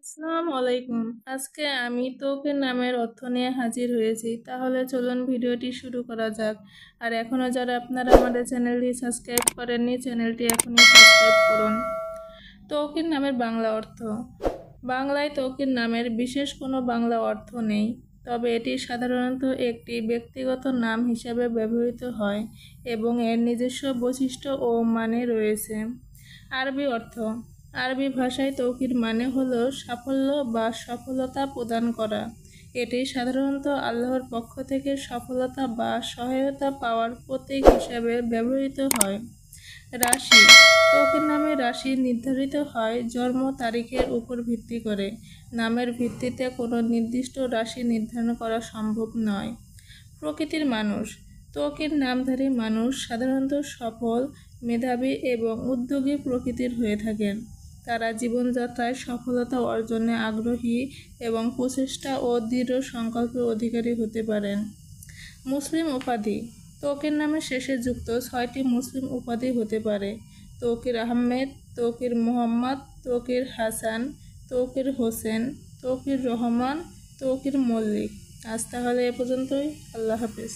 আসসালামু আলাইকুম। আজকে আমি তৌকির নামের অর্থ নিয়ে হাজির হয়েছি। তাহলে চলুন ভিডিওটি শুরু করা যাক। আর এখনও যারা আপনারা আমাদের চ্যানেলটি সাবস্ক্রাইব করেননি, চ্যানেলটি এখনই সাবস্ক্রাইব করুন। তৌকির নামের বাংলা অর্থ। বাংলায় তৌকির নামের বিশেষ কোনো বাংলা অর্থ নেই, তবে এটি সাধারণত একটি ব্যক্তিগত নাম হিসাবে ব্যবহৃত হয় এবং এর নিজস্ব বৈশিষ্ট্য ও মানে রয়েছে। আরবি অর্থ। আরবি ভাষায় তৌকির মানে হলো সাফল্য বা সফলতা প্রদান করা। এটি সাধারণত আল্লাহর পক্ষ থেকে সফলতা বা সহায়তা পাওয়ার প্রতীক হিসাবে ব্যবহৃত হয়। রাশি। তৌকির নামে রাশি নির্ধারিত হয় জন্ম তারিখের উপর ভিত্তি করে। নামের ভিত্তিতে কোনো নির্দিষ্ট রাশি নির্ধারণ করা সম্ভব নয়। প্রকৃতির মানুষ। তৌকির নামধারী মানুষ সাধারণত সফল, মেধাবী এবং উদ্যোগী প্রকৃতির হয়ে থাকেন। তারা জীবনযাত্রায় সফলতা অর্জনে আগ্রহী এবং প্রচেষ্টা ও দৃঢ় সংকল্পের অধিকারী হতে পারেন। মুসলিম উপাধি। তৌকির নামের শেষে যুক্ত 6টি মুসলিম উপাধি হতে পারে: তৌকির আহমেদ, তৌকির মোহাম্মদ, তৌকির হাসান, তৌকির হোসেন, তৌকির রহমান, তৌকির মল্লিক। আজ তাহলে এ পর্যন্তই। আল্লাহ হাফেজ।